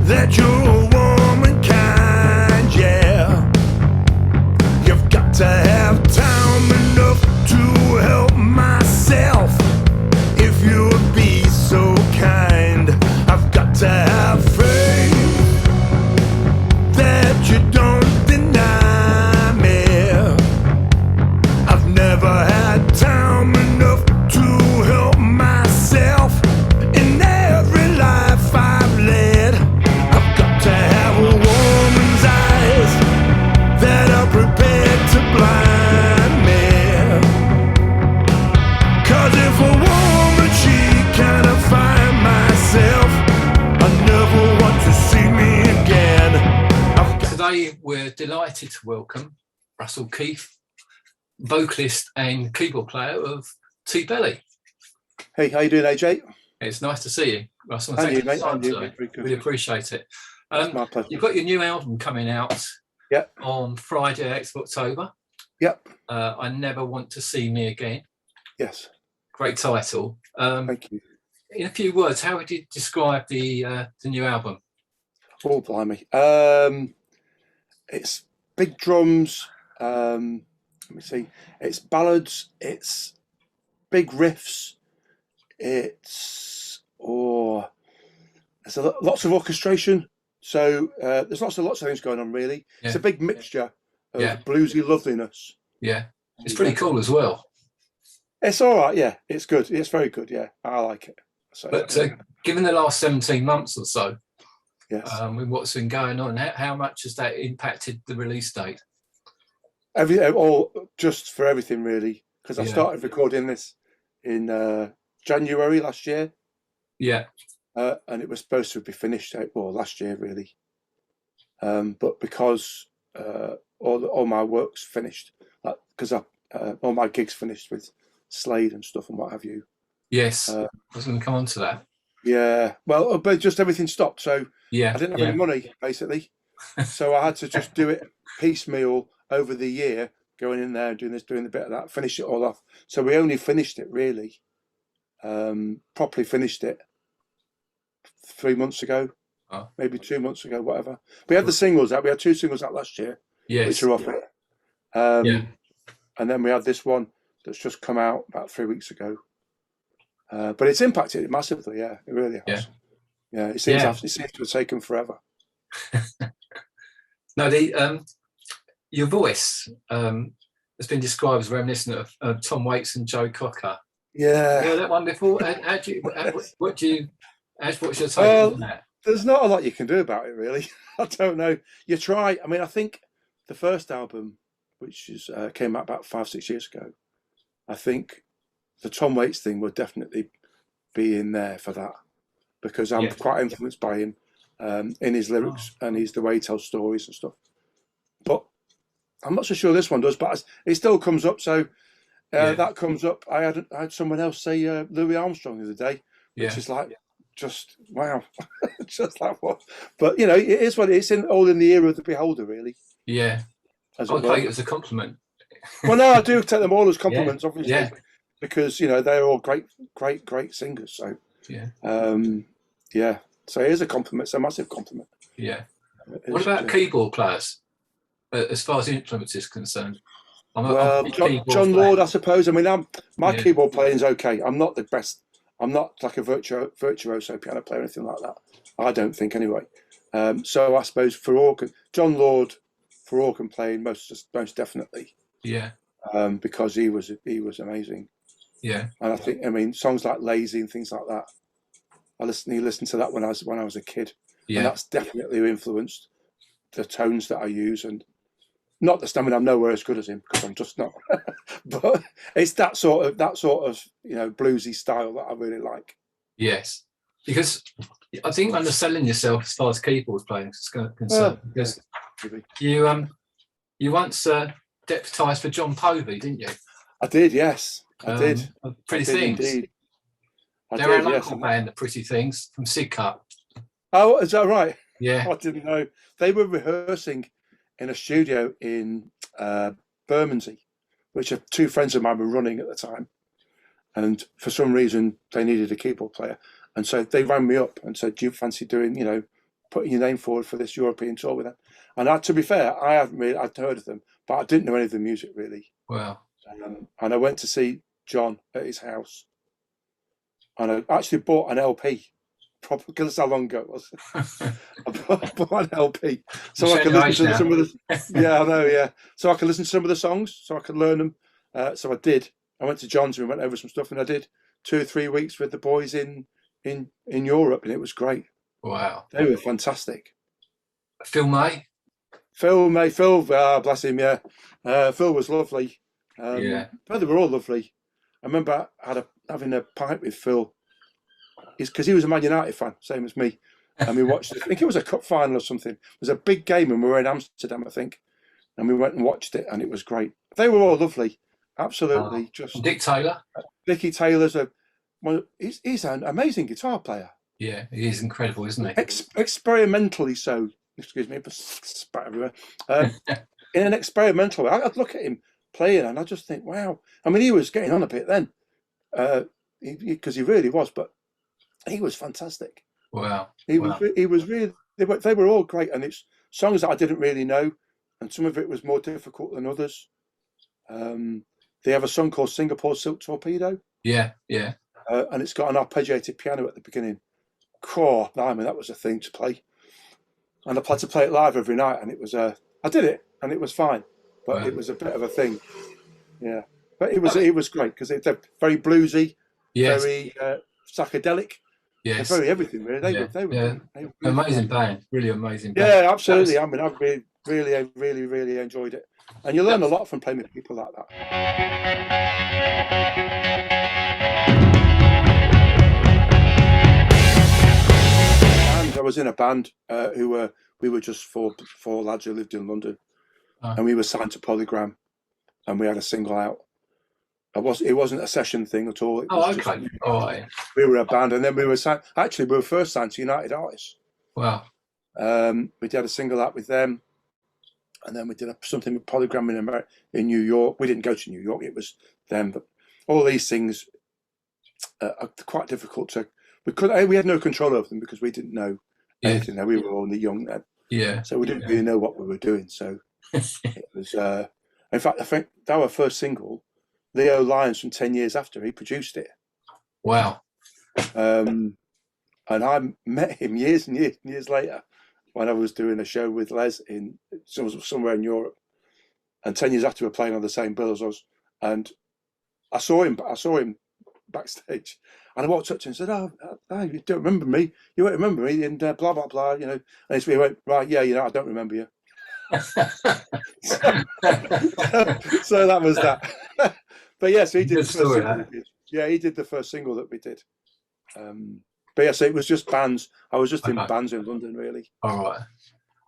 that you're womankind, yeah. You've got to have time enough to help myself. If you would be so kind, I've got to have faith that you don't deny me. I've never had time enough to help myself in every life I've led. I've got to have a woman's eyes that are prepared to blind me. 'Cause if a woman, she cannot find myself, I never want to see me again. Today we're delighted to welcome Russell Keefe, vocalist and keyboard player of TBelly. Hey, how you doing, AJ? It's nice to see you, Russell. And Thank you, for your mate. time And you, today. very good. Really appreciate it. It's my pleasure. You've got your new album coming out Yep. on Friday, 8th of October. Yep. I Never Want to See Me Again. Yes. Great title. Thank you. In a few words, how would you describe the new album? Oh, blimey. It's big drums. Let me see. It's ballads. It's big riffs. It's there's lots of orchestration. So there's lots of things going on. Really, Yeah. It's a big mixture of Yeah. bluesy loveliness. Yeah, it's pretty cool as well. It's all right. Yeah, it's good. It's very good. Yeah, I like it. So, But given the last 17 months or so, yes. with what's been going on, how much has that impacted the release date? All just for everything really, because I Yeah. started recording this in January last year, Yeah, and it was supposed to be finished last year really, but because all my work's finished, because all my gigs finished with Slade and stuff and what have you. yes, Uh, I was going to come on to that. Yeah, well, but just everything stopped, so Yeah, I didn't have any money basically, so I had to just do it piecemeal over the year, going in there and doing this, doing a bit of that, finish it all off. So we only finished it really, properly finished it 3 months ago, maybe 2 months ago, whatever. We had the singles out. We had 2 singles out last year, yes, which are off it. And then we had this one that's just come out about 3 weeks ago. But it's impacted it massively. Yeah, it really has. Yeah, it seems to have taken forever. No, your voice has been described as reminiscent of Tom Waits and Joe Cocker. Yeah. You heard that one before? What's your take on that? There's not a lot you can do about it, really. I don't know. You try. I mean, I think the first album, which came out about 5-6 years ago, I think the Tom Waits thing would definitely be in there for that, because I'm quite influenced by him in his lyrics and the way he tells stories and stuff. But I'm not so sure this one does, but it still comes up. So that comes up. I had someone else say Louis Armstrong the other day, which is like, just wow, just like what? But you know, it is what it is. All in the ear of the beholder, really. Yeah, I'll take it as a compliment. Well, no, I do take them all as compliments, obviously. Yeah. Because they're all great singers. So so it is a compliment. It's a massive compliment. Yeah. What about keyboard players, as far as influence is concerned? John Lord, I suppose. I mean, my keyboard playing is okay. I'm not the best. I'm not like a virtuoso piano player or anything like that. I don't think, anyway. So I suppose for organ, John Lord for organ playing most definitely. Yeah. Because he was amazing. Yeah. And I mean, songs like Lazy and things like that. He listened to that when I was a kid. Yeah. And that's definitely influenced the tones that I use. And not that, I mean, I'm nowhere as good as him, because I'm just not. But it's that sort of bluesy style that I really like. Yes. Because I think underselling yourself as far as keyboard playing is concerned, because you once deputised for John Povey, didn't you? I did, yes. I did. Pretty Things. Indeed. They're a local band, the Pretty Things, from Sidcup. Oh, is that right? Yeah. I didn't know. They were rehearsing in a studio in Bermondsey, which 2 friends of mine were running at the time. And for some reason, they needed a keyboard player. And so they rang me up and said, do you fancy doing, putting your name forward for this European tour with them. And to be fair, I'd heard of them, but I didn't know any of the music really. Wow. And I went to see John at his house, and I actually bought an LP. Probably because that's how long ago it was. I bought an LP so I could listen to some of the. Yeah, I know. Yeah, so I could listen to some of the songs, so I could learn them. So I did. I went to John's and we went over some stuff, and I did 2 or 3 weeks with the boys in Europe, and it was great. Wow, they were fantastic. Phil May, bless him. Yeah, Phil was lovely. Yeah, but they were all lovely. I remember having a pint with Phil. Because he was a Man United fan, same as me, and we watched. I think it was a cup final or something. It was a big game, and we were in Amsterdam, I think, and we went and watched it, and it was great. They were all lovely, absolutely. Just Dick Taylor. Dickie Taylor's he's an amazing guitar player. Yeah, he is incredible, isn't he? Experimentally so. Excuse me, but spat everywhere. In an experimental way, I'd look at him playing, and I just think, wow. I mean, he was getting on a bit then, because he really was, but. He was fantastic. Wow. He was really. They were all great, and it's songs that I didn't really know, and some of it was more difficult than others. They have a song called Singapore Silk Torpedo. Yeah, yeah. And it's got an arpeggiated piano at the beginning. Cool. I mean, that was a thing to play, and I had to play it live every night, and it was I did it, and it was fine, but it was a bit of a thing. Yeah, but it was great because it's very bluesy, very psychedelic. Yes, very everything really. They were amazing band, really amazing band. Yeah, absolutely. I mean, I've really enjoyed it, and you learn a lot from playing with people like that. And I was in a band we were just four lads who lived in London, and we were signed to Polygram, and we had a single out. It wasn't a session thing at all. Okay. We were a band, and then we were signed. Actually, we were first signed to United Artists. Wow. We did a single out with them, and then we did something with Polygram in New York. We didn't go to New York; it was them. But all these things are quite difficult to. We had no control over them because we didn't know anything. We were only young then. Yeah. So we didn't really know what we were doing. So it was. In fact, I think our first single. Leo Lyons from 10 years after he produced it. Wow. And I met him years and years later when I was doing a show with Les in somewhere in Europe. And 10 years after we were playing on the same bill as us. And I saw him backstage. And I walked up to him and said, oh, you don't remember me. You won't remember me. And blah, blah, blah, you know. And he went, right, yeah, I don't remember you. So that was that. But yes, he did. He did the first single that we did. But yes, it was just bands. I was just in bands in London, really. All right.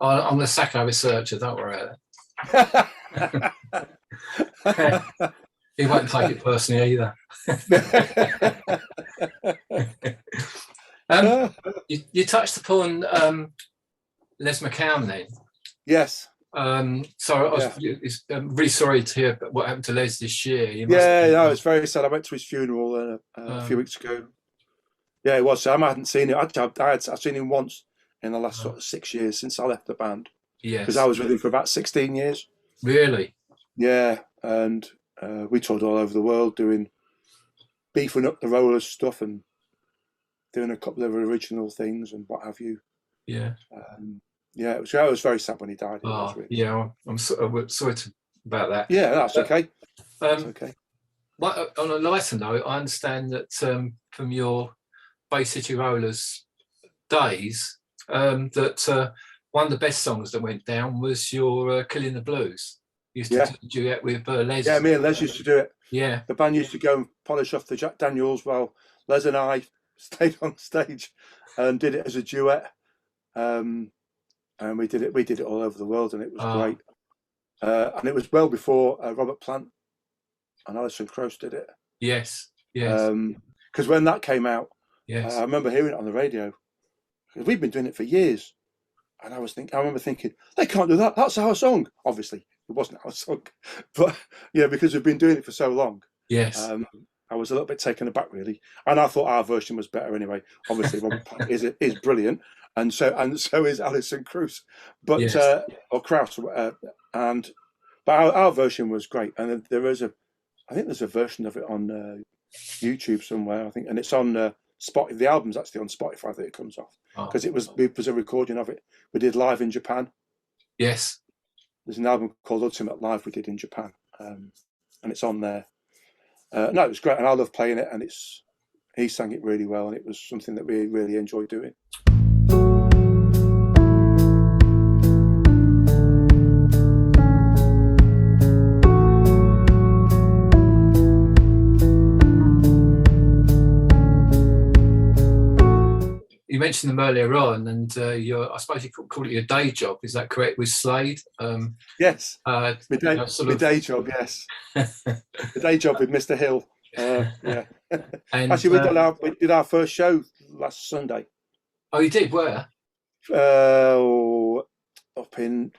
I'm going to sack our researcher. Don't worry. He won't take it personally either. You touched upon Les McKeown then. Yes. So I was really sorry to hear what happened to Les this year. It's very sad. I went to his funeral a few weeks ago. Yeah, it was. I hadn't seen it. I've seen him once in the last sort of 6 years since I left the band. Yeah, because I was with him for about 16 years. Really? Yeah, and we toured all over the world beefing up the Rollers stuff and doing a couple of original things and what have you. Yeah. Yeah, it was very sad when he died. Yeah, I'm sorry about that. Yeah, that's okay. That's okay. But on a lighter note, I understand that from your Bay City Rollers days, that one of the best songs that went down was your Killing the Blues. You used to do a duet with Les. Yeah, me and Les used to do it. Yeah. The band used to go and polish off the Jack Daniels while Les and I stayed on stage and did it as a duet. And we did it all over the world, and it was great. And it was well before Robert Plant and Alison Krauss did it. Yes. Because when that came out, yes, I remember hearing it on the radio. We'd been doing it for years, and I remember thinking, they can't do that. That's our song. Obviously, it wasn't our song, but because we've been doing it for so long. Yes. I was a little bit taken aback, really, and I thought our version was better anyway. Obviously, Robert Plant is brilliant, and so is Alison Krauss, but Yes. or Krauss, but our version was great, and I think there's a version of it on YouTube somewhere, I think, and it's on Spotify. The album's actually on Spotify that it comes off, because it was a recording of it we did live in Japan. Yes. There's an album called Ultimate Live we did in Japan, and it's on there. No, it was great, and I love playing it, and he sang it really well, and it was something that we really enjoyed doing. You mentioned them earlier on, and I suppose you could call it your day job. Is that correct with Slade? Yes, my day job. Yes, the day job with Mr. Hill. Yeah. And, actually, we did our first show last Sunday. Oh, you did? Where? Up in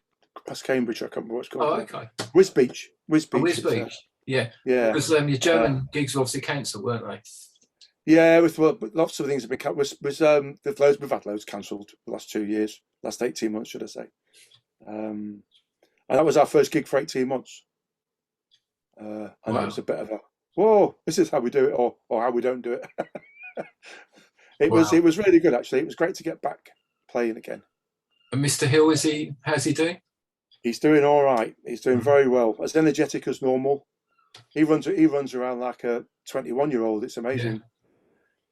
past Cambridge. I can't remember what it's called. Oh, okay. Wisbeach. Wisbeach. Yeah. Yeah. Because your German gigs were obviously cancelled, weren't they? Yeah, lots of things have been cancelled. We've had loads cancelled the last 2 years, last 18 months, should I say? And that was our first gig for 18 months. And that was a bit of a, whoa, this is how we do it, or how we don't do it. It was really good, actually. It was great to get back playing again. And Mr. Hill, how's he doing? He's doing all right. He's doing very well. As energetic as normal. He runs around like a 21-year-old. It's amazing. Yeah.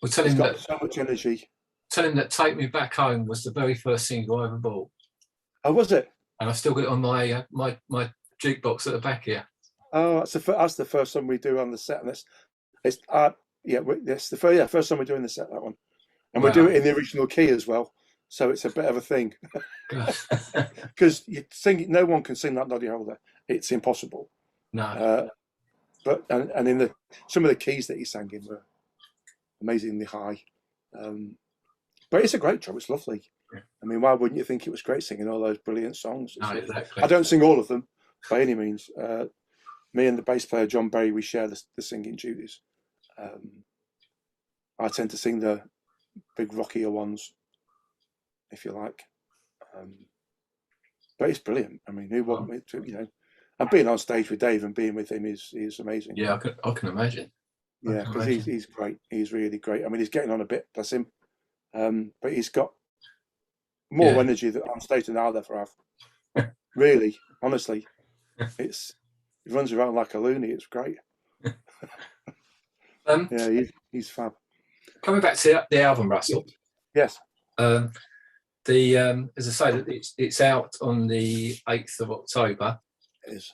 Well, tell him that so much energy. Tell him that "Take Me Back Home" was the very first single I ever bought. Oh, was it? And I still got it on my my jukebox at the back here. Oh, that's the first song we do on the set, and it's the first song we do in the set, that one, and we do it in the original key as well. So it's a bit of a thing, because no one can sing that Noddy Holder. It's impossible. No. But in some of the keys that he sang in were amazingly high. But it's a great job. It's lovely. Yeah. I mean, why wouldn't you think it was great singing all those brilliant songs? No, exactly. I don't sing all of them by any means. Me and the bass player John Berry, we share the singing duties. I tend to sing the big rockier ones, if you like. But it's brilliant. I mean, who wouldn't me to, and being on stage with Dave and being with him is amazing. Yeah, I can imagine. Yeah, because he's great. He's really great. I mean, he's getting on a bit, bless him. But he's got more energy on stage than I'll ever have. Really, honestly, he runs around like a loony. It's great. Yeah, he's fab. Coming back to the album, Russell. Yes. As I say, it's out on the 8th of October. It is.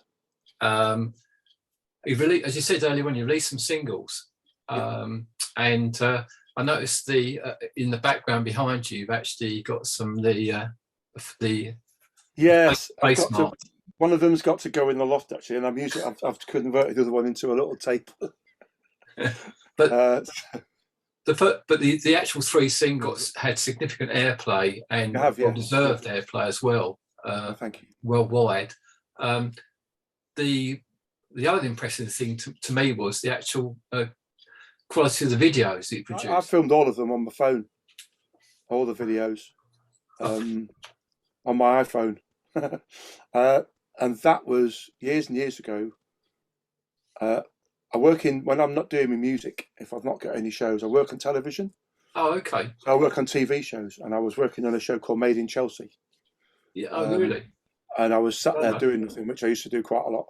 As you said earlier, when you released some singles, and I noticed in the background behind you, you've actually got some the yes, bass mark. One of them's got to go in the loft actually, and I've converted the other one into a little tape. But the actual 3 singles had significant airplay and deserved airplay as well. Thank you. Worldwide. The other impressive thing to me was the actual quality of the videos that you produced. I filmed all of them on my phone, all the videos, on my iPhone. And that was years and years ago. When I'm not doing my music, if I've not got any shows, I work on television. Oh, okay. So I work on TV shows, and I was working on a show called Made in Chelsea. Yeah, really? And I was sat there doing nothing, which I used to do quite a lot.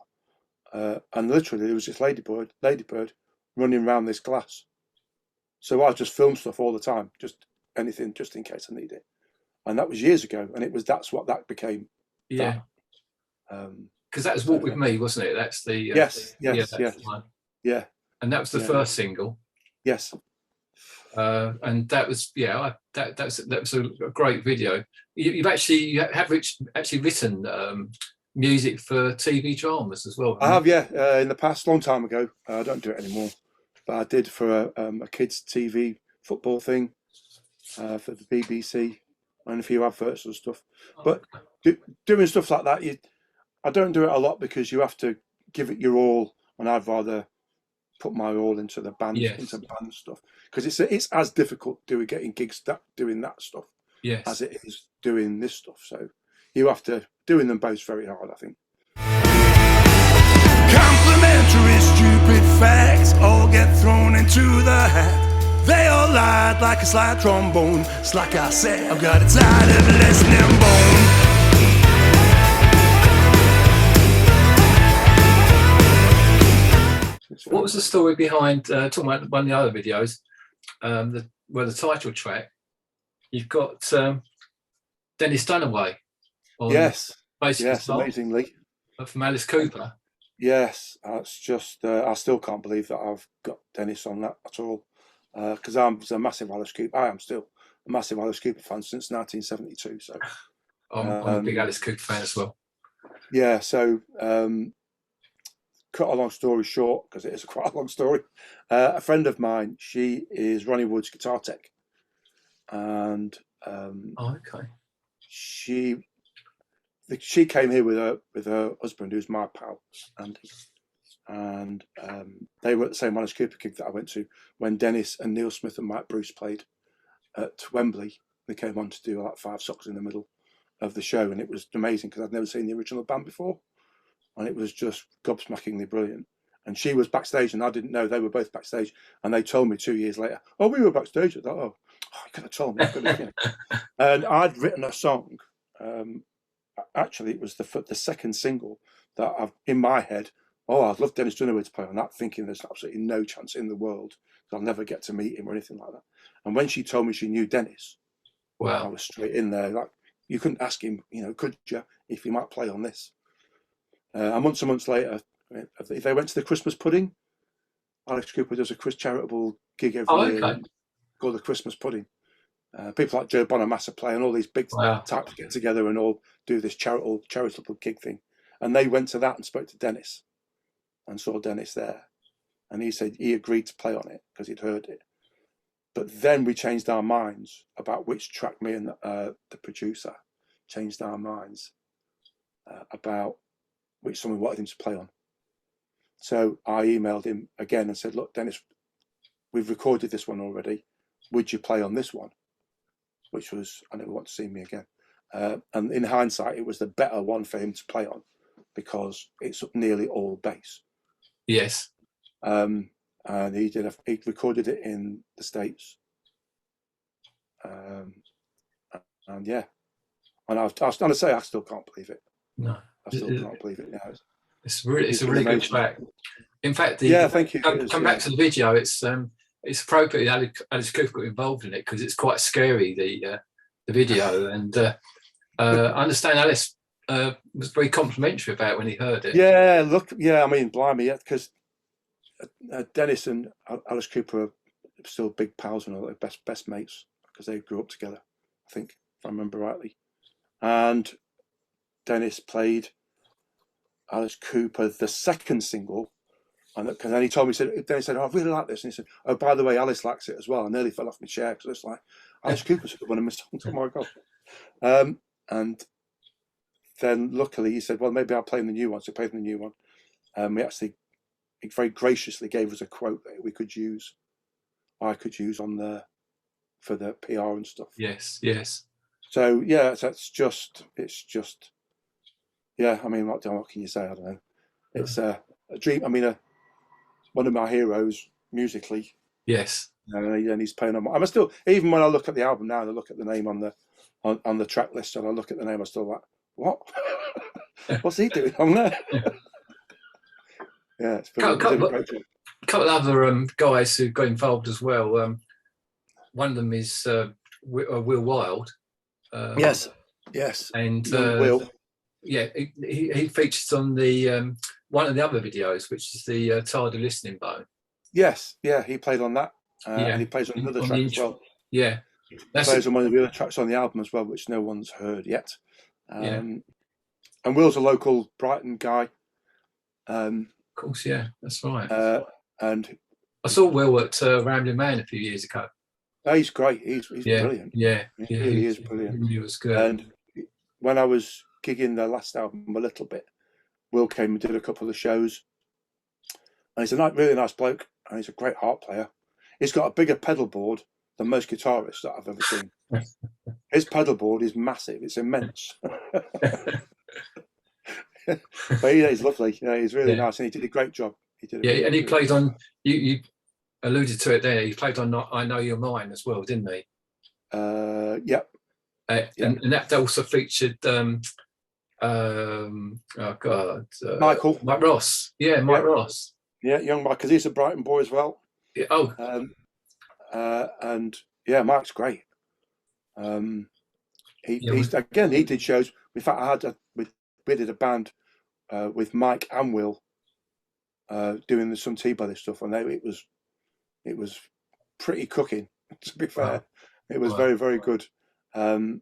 And literally, there was this ladybird running around this glass. So I just filmed stuff all the time, just anything, just in case I need it. And that was years ago, and that's what that became. Yeah. Because that was Walk With Me, wasn't it? That's the yes. One. Yeah. And that was the first single. Yes. And that was that was a great video. You have actually written music for TV dramas as well. I have, in the past, long time ago. I don't do it anymore, but I did for a kids' TV football thing for the BBC and a few adverts and stuff. But doing stuff like that, I don't do it a lot because you have to give it your all, and I'd rather put my all into the band, into band stuff, because it's as difficult getting gigs doing that stuff Yes. as it is doing this stuff. So you have to doing them both very hard, I think. Complimentary stupid facts all get thrown into the hat. They all lied like a slide trombone. It's like I said, I've got a tired of listening bone. What was the story behind talking about one of the other videos, where the title track, you've got Dennis Dunaway on Yes, basic yes, guitar amazingly. from Alice Cooper. Yes, that's just, I still can't believe that I've got Dennis on that at all. Because I'm a massive Alice Cooper. I am still a massive Alice Cooper fan since 1972. So I'm a big Alice Cooper fan as well. yeah, so cut a long story short, because it is quite a long story. A friend of mine, she is Ronnie Wood's guitar tech, and Okay. she came here with her husband, who's my pal, Andy, and they were at the same Alice Cooper gig that I went to when Dennis and Neil Smith and Mike Bruce played at Wembley. They came on to do like 5 songs in the middle of the show, and it was amazing because I'd never seen the original band before, and it was just gobsmackingly brilliant. And she was backstage, and I didn't know they were both backstage, and they told me 2 years later, "Oh, we were backstage." I thought, "Oh, you could have told me." And I'd written a song. Actually, it was the second single that I've in my head. Oh, I'd love Dennis Dunaway to play on that, thinking there's absolutely no chance in the world that I'll never get to meet him or anything like that. And when she told me she knew Dennis, Wow. I was straight in there. Like, you couldn't ask him, could you, if he might play on this? And months later, if they went to the Christmas pudding, Alex Cooper does a charitable gig every year called the Christmas pudding. People like Joe Bonamassa play, and all these big types get together and all do this charitable gig thing. And they went to that and spoke to Dennis and saw Dennis there. And he said he agreed to play on it because he'd heard it. But then we changed our minds about which track. Me and the producer changed our minds about which song we wanted him to play on. So I emailed him again and said, "Look, Dennis, we've recorded this one already. Would you play on this one?" Which was "I Never Want to See Me Again." And in hindsight, it was the better one for him to play on because it's nearly all bass. Yes. And he recorded it in the States. And yeah, and I was trying to say, I still can't believe it. No, I still can't believe it now. It's a really good track. In fact, thank you. Come back to the video. It's appropriate Alice Cooper got involved in it because it's quite scary, the video, and I understand Alice was very complimentary about it when he heard it. Yeah, I mean, blimey, yeah, because Dennis and Alice Cooper are still big pals and all their best mates because they grew up together, I think, if I remember rightly. And Dennis played Alice Cooper the second single, and then he told me, Dennis said, "Oh, I really like this," and he said, "Oh, by the way, Alice likes it as well." I nearly fell off my chair because it's like, Alice Cooper's one of my songs. Oh my god! And then luckily he said, "Well, maybe I'll play in the new one." So he played in the new one. He very graciously gave us a quote that I could use for the PR and stuff. Yes, yes. So yeah, it's just yeah. I mean, what can you say? I don't know. It's a dream. I mean, one of my heroes musically. Yes. And he's playing on. I'm still, even when I look at the album now, and I look at the name on the track list, and I look at the name, I'm still like, what? What's he doing on there? Yeah, it's been a couple of other guys who got involved as well. One of them is Will Wilde. Yes, and Will. Yeah, he features on the one of the other videos, which is the Tired of Listening Bone. Yes, yeah, he played on that, and he plays on another track as well. Yeah, he plays on one of the other tracks on the album as well, which no one's heard yet. And Will's a local Brighton guy. Of course, yeah, that's right. And I saw Will at Rambling Man a few years ago. Oh, he's great. He's brilliant. Yeah, he really is brilliant. He was good. And when I was gigging the last album a little bit, Will came and did a couple of shows. And he's a really nice bloke, and he's a great harp player. He's got a bigger pedal board than most guitarists that I've ever seen. His pedal board is massive; it's immense. But he's lovely. Yeah, he's really nice, and he did a great job. He did. And he played on. You alluded to it there. He played on "I Know You're Mine" as well, didn't he? Yep. And that also featured. Michael. Mike Ross. Yeah, Mike Ross. Yeah, young Mike, because he's a Brighton boy as well. Yeah, and yeah, Mike's great. He did shows. In fact, we did a band with Mike and Will doing some TBelly stuff, and it was pretty cooking. To be fair, it was very, very good. So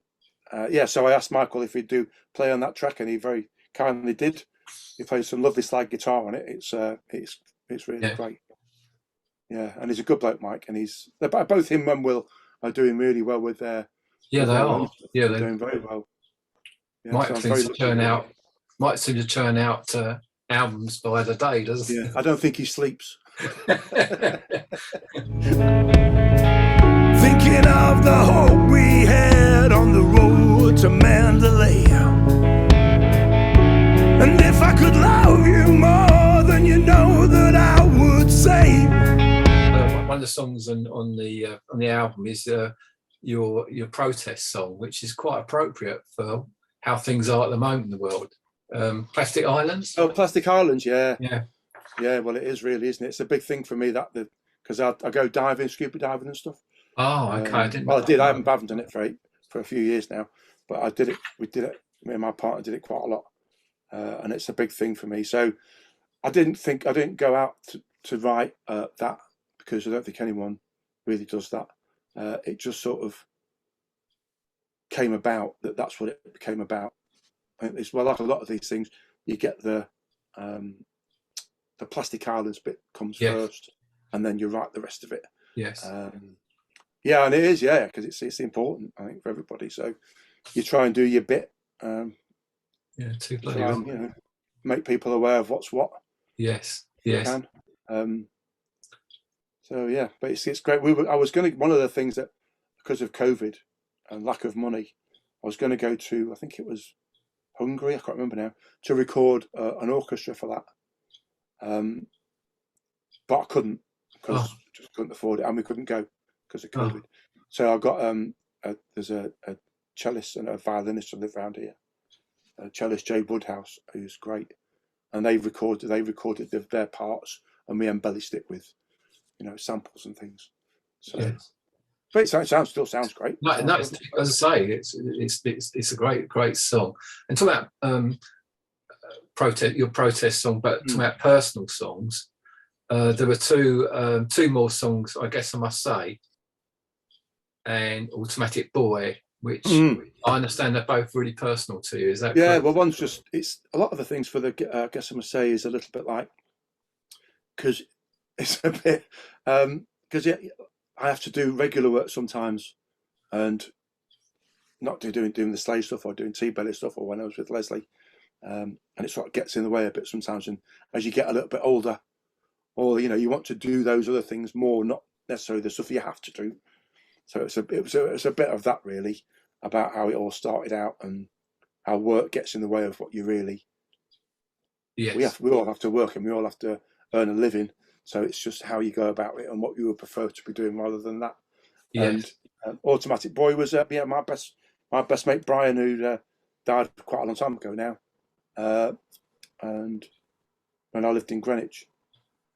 I asked Michael if he'd play on that track, and he very kindly did. He played some lovely slide guitar on it. It's really great. Yeah, and he's a good bloke, Mike, and both him and Will are doing really well with their. Yeah, they are. Yeah, they're doing very well. Yeah, Mike seems to churn out albums by the day, doesn't he? Yeah, I don't think he sleeps. Thinking of the hope we had on the road to Mandalay. And if I could love you more than you know that I would say. One of the songs on the album is your protest song, which is quite appropriate for how things are at the moment in the world. Plastic Islands. Oh, Plastic Islands, yeah. Yeah. Well, it is really, isn't it? It's a big thing for me because I go diving, scuba diving and stuff. Oh, okay. I didn't. Well, I did. I haven't done it for a few years now, but I did it. We did it. Me and my partner did it quite a lot, and it's a big thing for me. So I didn't go out to write that, because I don't think anyone really does that. It just sort of came about that's what it became about. And it's like a lot of these things. You get the Plastic Islands bit comes first, and then you write the rest of it. Yes. And it is, because it's important, I think, for everybody. So you try and do your bit. Too bloody try and, make people aware of what's what. Yes. Can. But it's great. One of the things that, because of COVID and lack of money, I was going to go to, I think it was Hungary, I can't remember now, to record an orchestra for that. But I couldn't, because just couldn't afford it, and we couldn't go because of COVID. So I got there's a cellist and a violinist who live around here, cellist Jay Woodhouse, who's great, and they recorded their parts, and we embellished it with samples and things. So but it still sounds great. No, as I say, it's a great song. And talk about your protest song, but talk about personal songs. There were two more songs, I guess I must say, and Automatic Boy, which I understand they're both really personal to you. Is that correct? Well, one's just, it's a lot of the things for the I guess I must say is a little bit like, because it's a bit because I have to do regular work sometimes, and not doing the Slade stuff or doing TBelly stuff, or when I was with Leslie, and it sort of gets in the way a bit sometimes. And as you get a little bit older, or you want to do those other things more, not necessarily the stuff you have to do. So it's a bit of that, really, about how it all started out and how work gets in the way of what you really. Yes. We all have to work, and we all have to earn a living. So it's just how you go about it and what you would prefer to be doing rather than that. Yes. And Automatic Boy was my best mate Brian, who died quite a long time ago now, and when I lived in Greenwich,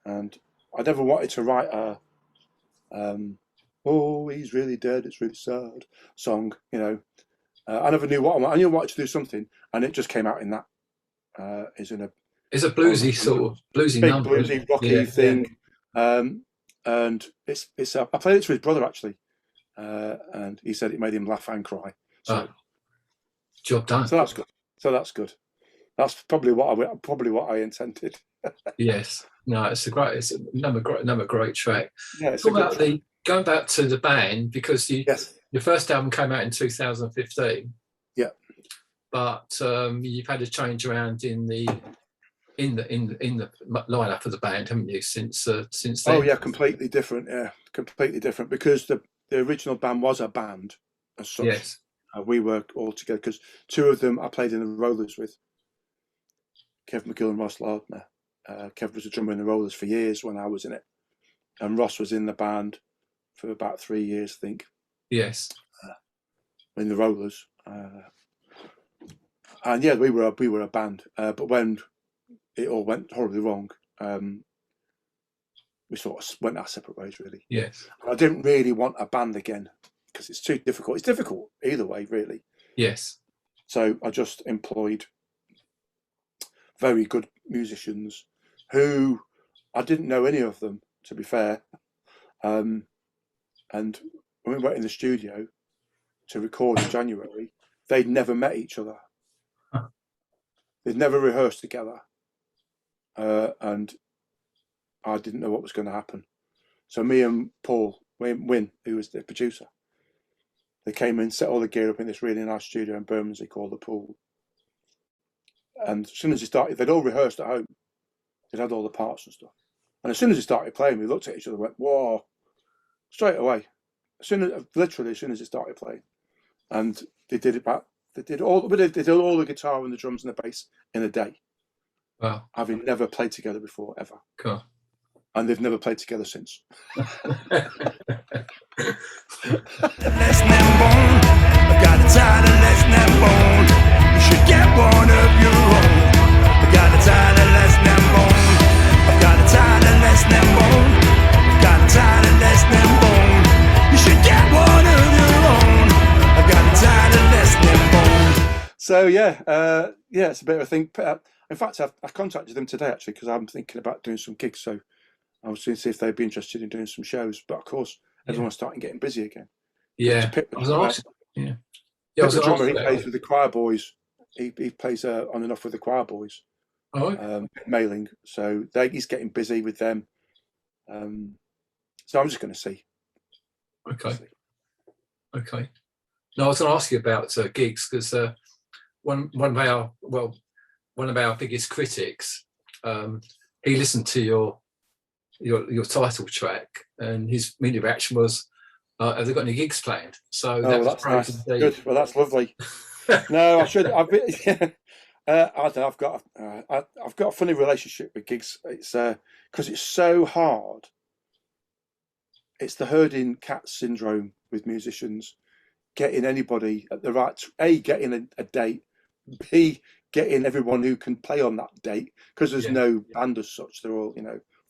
and I never wanted to write a "Oh, he's really dead, it's really sad" song. I never knew what I wanted. I knew I wanted to do something, and it just came out in that. It's a bluesy sort of bluesy big number, bluesy rocky thing, and it's I played it to his brother actually, and he said it made him laugh and cry. So job done. So that's good. That's probably what I intended. Yes, no, it's another great track. Yeah, it's going back to the band, because your first album came out in 2015. Yeah, but you've had a change around in the lineup of the band, haven't you? Since then? Oh yeah, completely different. Yeah, completely different, because the original band was a band as such. Yes. We were all together because two of them I played in the Rollers with. Kev McKeown and Ross Lardner. Kev was a drummer in the Rollers for years when I was in it, and Ross was in the band for about 3 years, I think. Yes. In the Rollers, and yeah, we were a band. But when it all went horribly wrong, we sort of went our separate ways, really. Yes. I didn't really want a band again because it's too difficult. It's difficult either way, really. Yes. So I just employed very good musicians who I didn't know any of them, to be fair. And when we went in the studio to record in January, they'd never met each other. They'd never rehearsed together. And I didn't know what was going to happen. So me and Paul Wynn, who was the producer, they came in, set all the gear up in this really nice studio in Bermondsey called The Pool. And as soon as he started, they'd all rehearsed at home. They'd had all the parts and stuff. And as soon as he started playing, we looked at each other and went, whoa, straight away. Literally as soon as he started playing. And they did all the guitar and the drums and the bass in a day. Wow. Having never played together before, ever. Cool. And they've never played together since. Less than bone. I've got a tired of less than bone. You should get one of your own. I've got a tired of less than bone. I've got a tired of less than bone. I've got a tired of less than bone. You should get one of your own. I've got a tired of less than bone. So yeah, it's a bit of a thing. In fact, I've contacted them today actually because I'm thinking about doing some gigs. So I was going to see if they'd be interested in doing some shows. But of course, everyone's starting getting busy again. Yeah, I was asking. Yeah, I was drummer. He plays with the Choir Boys. He plays on and off with the Choir Boys. Oh, okay. Mailing. So he's getting busy with them. So I'm just going to see. Okay. Okay. No, I was going to ask you about gigs because one of our biggest critics, he listened to your title track, and his immediate reaction was, "Have they got any gigs planned?" So that's nice. Good. Well, that's lovely. No, I should. I don't know, I've got a funny relationship with gigs. It's because it's so hard. It's the herding cat syndrome with musicians. Getting anybody at the right, getting a date, B, getting everyone who can play on that date, because there's no band as such. They're all,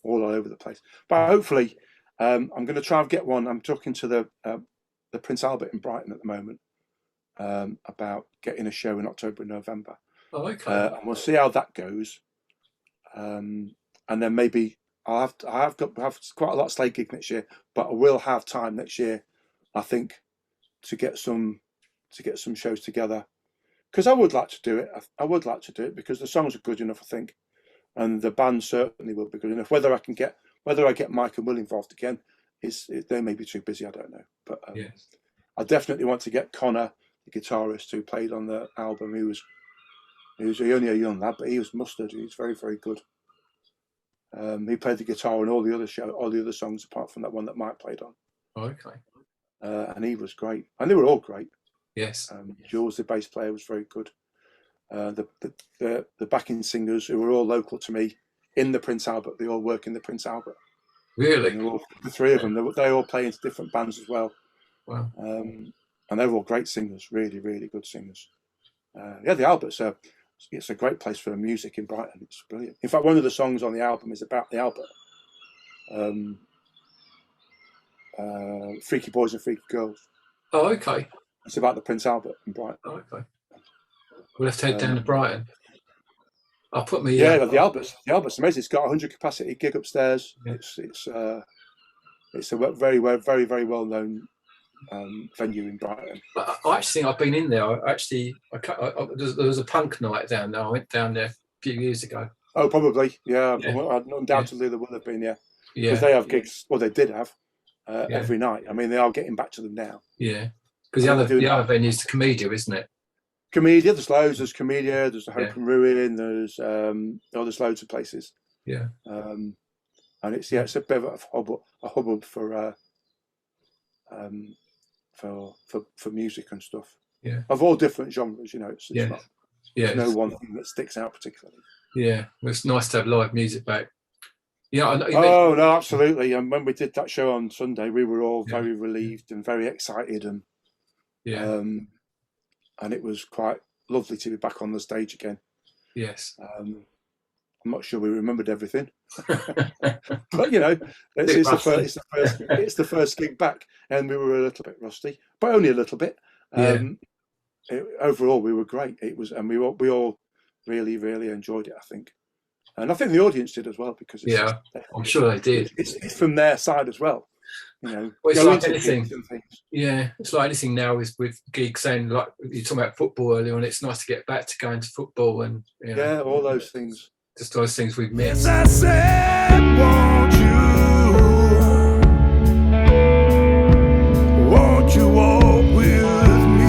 all over the place. But hopefully, I'm going to try and get one. I'm talking to the Prince Albert in Brighton at the moment about getting a show in October and November. Oh, okay. And we'll see how that goes. And then maybe I have quite a lot of Slade gig next year, but I will have time next year, I think, to get some shows together, because I would like to do it. I would like to do it because the songs are good enough, I think, and the band certainly will be good enough. Whether I get Mike and Will involved again they may be too busy. I don't know, but I definitely want to get Connor, the guitarist who played on the album. He was only a young lad, but he was mustard. He was very, very good. He played the guitar on all the other songs apart from that one that Mike played on. Okay. And he was great, and they were all great. Yes. Jules, the bass player, was very good. The backing singers, who were all local to me in the Prince Albert, they all work in the Prince Albert. Really? The three of them, they all play into different bands as well. Wow. And they're all great singers, really, really good singers. The Albert's it's a great place for music in Brighton. It's brilliant. In fact, one of the songs on the album is about the Albert. Freaky Boys and Freaky Girls. Oh, okay. It's about the Prince Albert in Brighton. Oh, okay. We'll have to head down to Brighton. I'll put me. The Albert's amazing. It's got a 100 capacity gig upstairs. Yeah. It's a very, very, very well known venue in Brighton. But I actually think I've been in there. There was a punk night down there. I went down there a few years ago. Oh, probably. Yeah. Undoubtedly there will have been. Yeah. Because they have gigs. Well, they did have every night. I mean, they are getting back to them now. Yeah. Because the other venue is the Comedia, isn't it? Comedia. There's loads. There's Comedia. There's the Hope and Ruin. There's there's loads of places. Yeah. And it's a bit of a hubbub for for music and stuff. Yeah. Of all different genres, you know. It's Yeah. not, Yeah. there's no one thing that sticks out particularly. Yeah. It's nice to have live music back. Yeah. Oh no, absolutely. And when we did that show on Sunday, we were all Yeah. very relieved and very excited, and and it was quite lovely to be back on the stage again. Yes. I'm not sure we remembered everything, but you know, it's the first gig back, and we were a little bit rusty, but only a little bit. Overall, we were great. It was, and we all really, really enjoyed it, I think, and I think the audience did as well, because I'm sure they did. It's from their side as well. You know, well, it's like anything. Yeah, it's like anything now with gigs, and like you talking about football earlier on. It's nice to get back to going to football, and you know, all those things. Just those things we've missed. Yes, I said, won't you walk with me?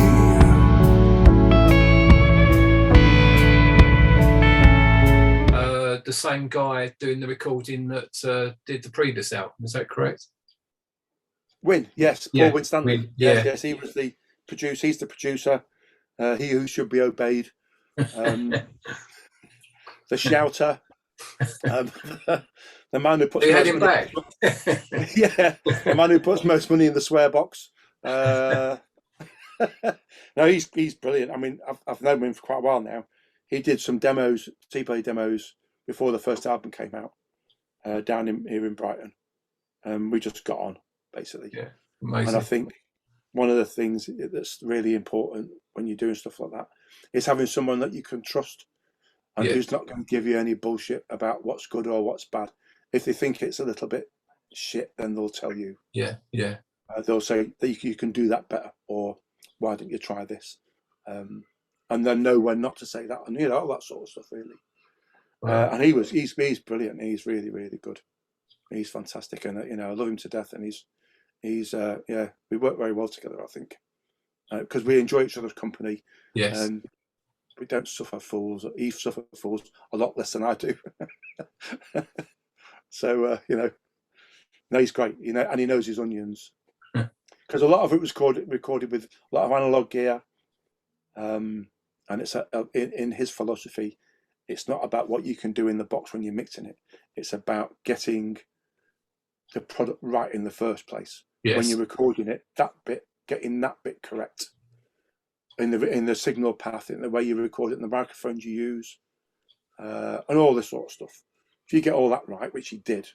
The same guy doing the recording that did the previous album, is that correct? Win, yes, Paul Winstanley. Win, yeah. Yes, he was the producer. He's the producer. He who should be obeyed. The shouter. The man who puts. You had him back. The man who puts most money in the swear box. No, he's brilliant. I mean, I've known him for quite a while now. He did some demos, TBelly demos, before the first album came out, down here in Brighton. We just got on, basically. Yeah, amazing. And I think one of the things that's really important when you're doing stuff like that is having someone that you can trust, and who's not going to give you any bullshit about what's good or what's bad. If they think it's a little bit shit, then they'll tell you. Yeah. They'll say that you can do that better, or why don't you try this? And then know when not to say that, and all that sort of stuff, really. Wow. And he's brilliant. He's really, really good. He's fantastic, and I love him to death. And he's we work very well together, I think, because we enjoy each other's company. Yes. And we don't suffer fools. He suffers fools a lot less than I do. So no, he's great. And he knows his onions, because a lot of it was recorded with a lot of analog gear. And it's in his philosophy, it's not about what you can do in the box when you're mixing it. It's about getting the product right in the first place. Yes. When you're recording it, getting that bit correct in the signal path, in the way you record it, in the microphones you use, and all this sort of stuff. If you get all that right, which he did,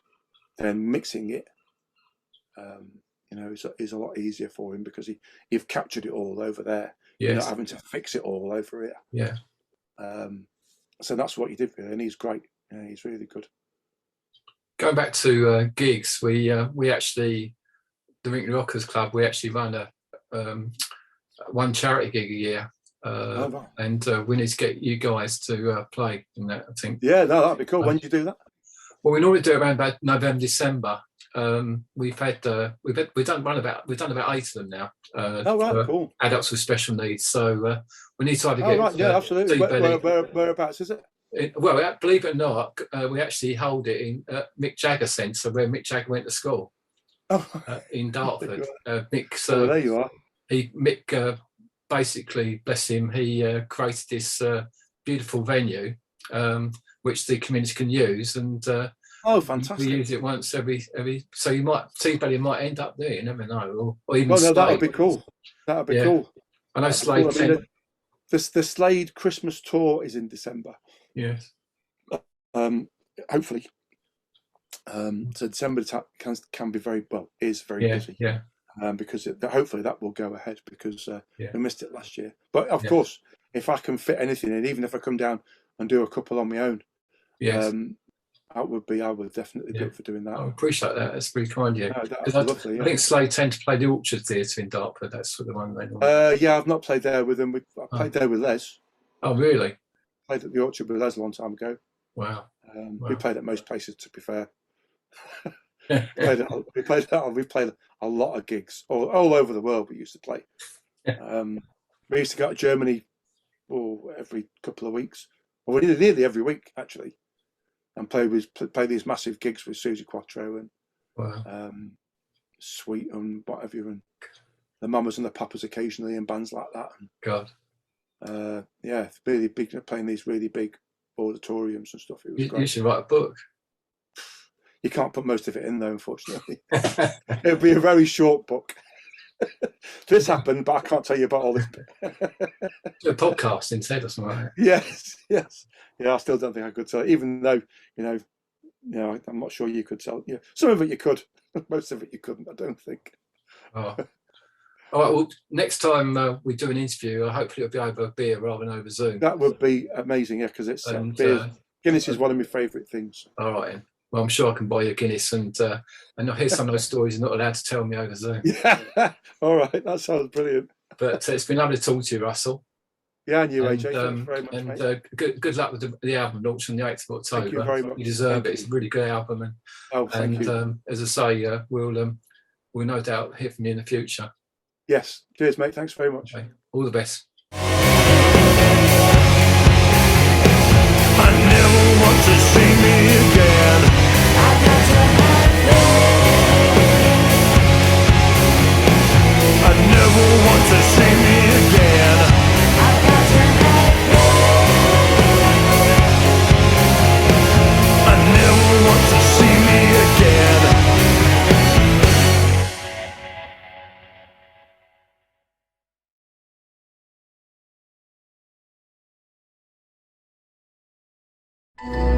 then mixing it, is a lot easier for him, because you've captured it all over there. Yes. You're not having to fix it all over here. Yeah. So that's what he did, really, and he's great. Yeah, he's really good. Going back to gigs, we actually, the Rinkney Rockers Club, we actually run one charity gig a year, and we need to get you guys to play in that, I think. Yeah, no, that'd be cool. When do you do that? Well, we normally do it around about November, December. We've done about 8 of them now. Cool. Adults with special needs. So we need to either get. Absolutely. Whereabouts is it? Well, believe it or not, we actually hold it in Mick Jagger Centre, where Mick Jagger went to school, in Dartford. Mick's, there you are. Mick, basically, bless him, he created this beautiful venue, which the community can use, and fantastic! We use it once every. So TBelly might end up there. You never know, or even. Slade. That would be cool. That would be cool. I know Slade. Cool. The Slade Christmas tour is in December. Yes. Hopefully. So December can be very busy. Yeah. Because hopefully that will go ahead, because we missed it last year. But of course, if I can fit anything in, even if I come down and do a couple on my own, I would definitely be up for doing that. I appreciate that. That's really kind of you. I think Slade tend to play the Orchard Theatre in Dartford. That's the one they normally. I've not played there with them. I played there with Les. Oh, really? Played at the Orchard with Les a long time ago. Wow. We played at most places, to be fair. We played a lot of gigs all over the world. We used to play. We used to go to Germany every couple of weeks, or nearly every week, actually, and play these massive gigs with Susie Quattro, and Sweet and whatever, and the Mamas and the Papas occasionally in bands like that. And, God, yeah, really big, playing these really big auditoriums and stuff. It was great. You should write a book. You can't put most of it in, though, unfortunately. It'll be a very short book. This happened, but I can't tell you about all this. Do a podcast instead or something like that. Yes. Yeah, I still don't think I could tell, even though, I'm not sure you could tell. Yeah, some of it you could. Most of it you couldn't, I don't think. Oh. All right, well, next time we do an interview, hopefully it'll be over beer rather than over Zoom. That would be amazing, yeah, because it's beer. Guinness is one of my favourite things. All right, then. Well, I'm sure I can buy you a Guinness, and I'll hear some of those stories you're not allowed to tell me over Zoom. Yeah, all right, that sounds brilliant. But it's been lovely to talk to you, Russell. Yeah, and you, AJ. Thanks very much, mate. Good luck with the album launch on the 8th of October. Thank you very much. You deserve it. It's a really good album. Thank you. As I say, we'll no doubt hear from you in the future. Yes. Cheers, mate. Thanks very much. Okay. All the best. I never want to see me again. I never want to see me again. I never want to see me again. Thank you.